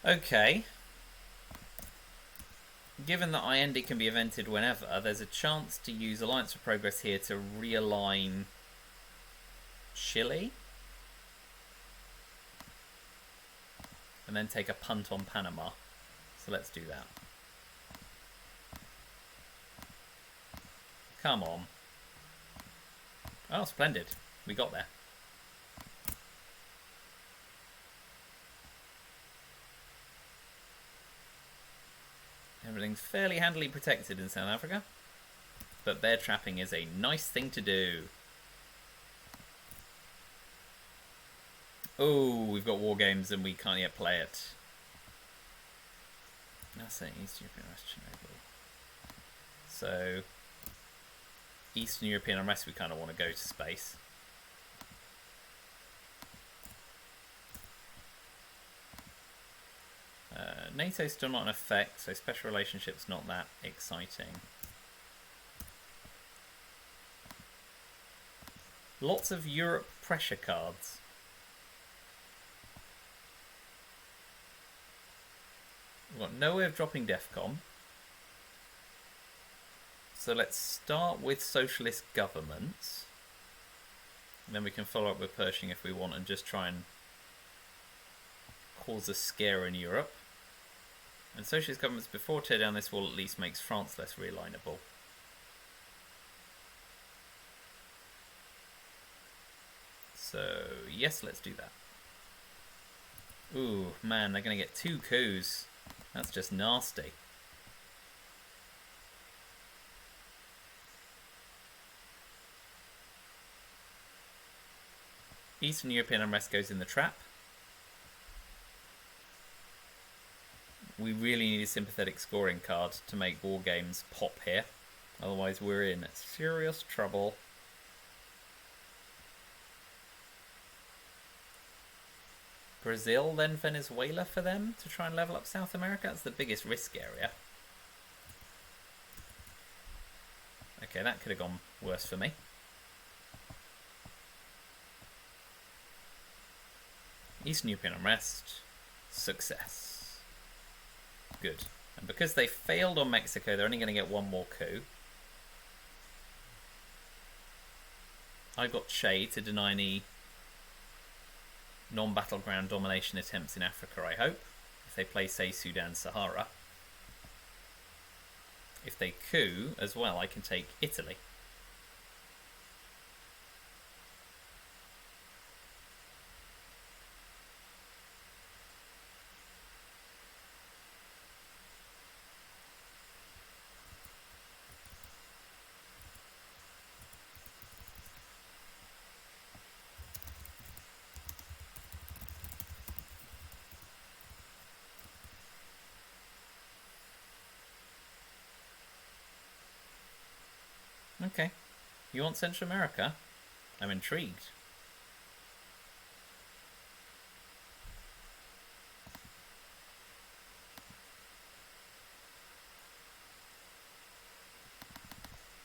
Okay. Given that Allende can be evented whenever, there's a chance to use Alliance for Progress here to realign Chile. And then take a punt on Panama. So let's do that. Come on. Oh, splendid. We got there. Everything's fairly handily protected in South Africa, but bear trapping is a nice thing to do. Oh, we've got war games and we can't yet play it. That's it, Eastern European Unrest, Chernobyl. So, Eastern European Unrest, we kind of want to go to space. NATO's still not in effect, so special relationship's not that exciting. Lots of Europe pressure cards. We've got no way of dropping DEFCON. So let's start with socialist governments. And then we can follow up with Pershing if we want and just try and cause a scare in Europe. And socialist governments before tear down this wall at least makes France less realignable. So, yes, let's do that. Ooh, man, they're going to get 2 coups. That's just nasty. Eastern European unrest goes in the trap. We really need a sympathetic scoring card to make war games pop here. Otherwise we're in serious trouble. Brazil, then Venezuela for them to try and level up South America? That's the biggest risk area. Okay, that could have gone worse for me. Eastern European unrest. Success. Good. And because they failed on Mexico, they're only going to get 1 more coup. I got Che to deny any non-battleground domination attempts in Africa, I hope. If they play, say, Sudan, Sahara. If they coup as well, I can take Italy. Okay. You want Central America? I'm intrigued.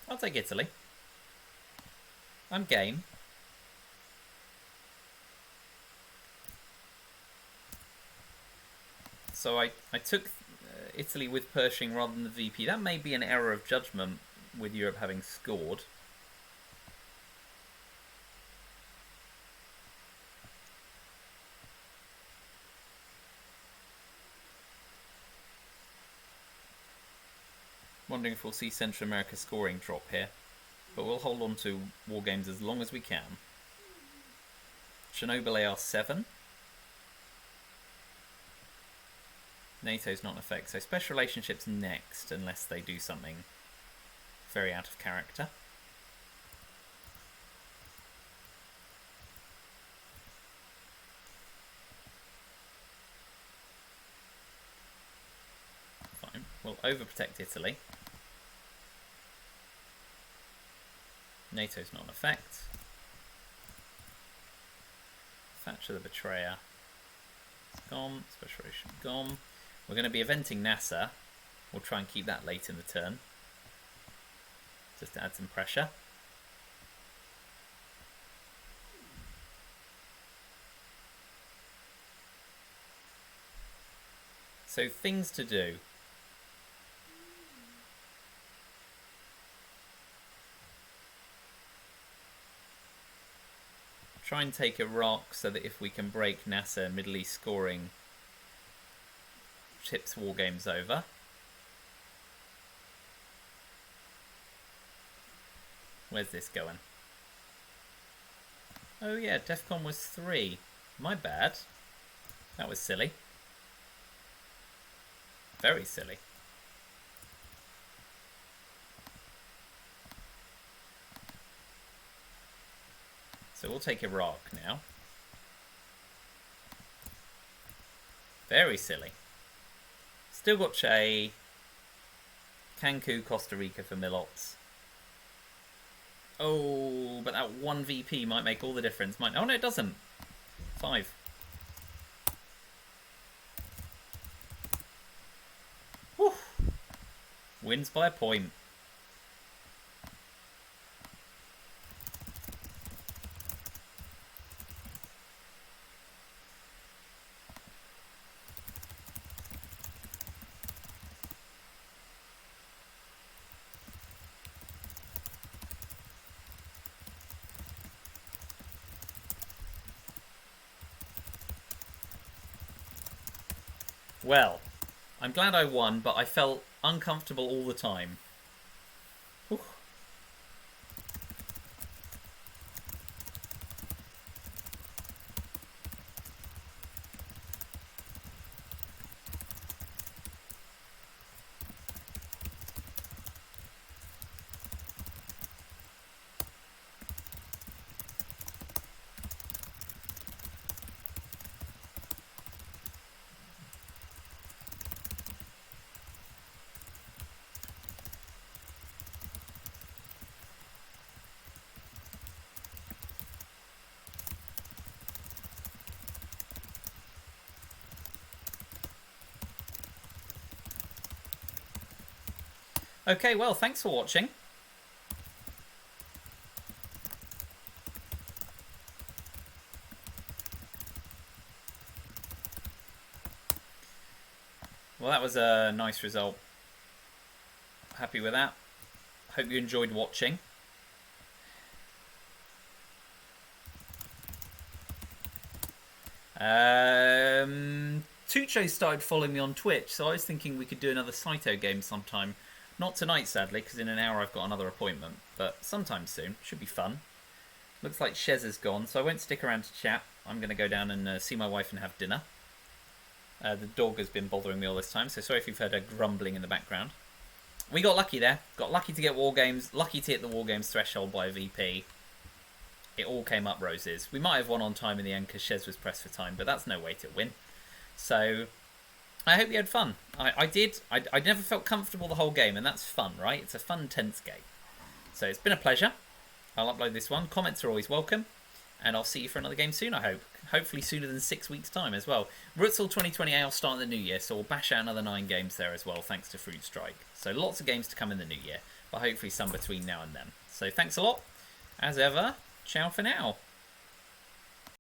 I'll take Italy. I'm game. So I took Italy with Pershing rather than the VP. That may be an error of judgment with Europe having scored. Wondering if we'll see Central America scoring drop here. But we'll hold on to war games as long as we can. Chernobyl AR7. NATO's not in effect, so special relationships next, unless they do something very out of character. Fine, we'll overprotect Italy. NATO's not in effect. Thatcher the Betrayer. Gone. Special relation gone. We're going to be eventing NASA. We'll try and keep that late in the turn, just to add some pressure. So things to do. Try and take Iraq so that if we can break NASA Middle East scoring, tips war games over. Where's this going? Oh yeah, DEFCON was 3. My bad. That was silly. Very silly. So we'll take Iraq now. Very silly. Still got Che. Cancun, Costa Rica for Milops. Oh, but that 1 VP might make all the difference. Oh no, it doesn't. 5. Whew. Wins by a point. Well, I'm glad I won, but I felt uncomfortable all the time. Whew. Okay, well, thanks for watching. Well, that was a nice result. Happy with that. Hope you enjoyed watching. Tucho started following me on Twitch, so I was thinking we could do another Saito game sometime. Not tonight, sadly, because in an hour I've got another appointment, but sometime soon. Should be fun. Looks like Shez is gone, so I won't stick around to chat. I'm going to go down and see my wife and have dinner. The dog has been bothering me all this time, so sorry if you've heard her grumbling in the background. We got lucky there. Got lucky to get War Games, lucky to hit the War Games threshold by a VP. It all came up roses. We might have won on time in the end because Shez was pressed for time, but that's no way to win. So, I hope you had fun. I did. I never felt comfortable the whole game, and that's fun, right? It's a fun, tense game. So, it's been a pleasure. I'll upload this one. Comments are always welcome. And I'll see you for another game soon, I hope. Hopefully sooner than 6 weeks' time as well. Rutzel 2020A will start in the new year, so we'll bash out another 9 games there as well, thanks to Fruit Strike. So lots of games to come in the new year, but hopefully some between now and then. So thanks a lot. As ever, ciao for now.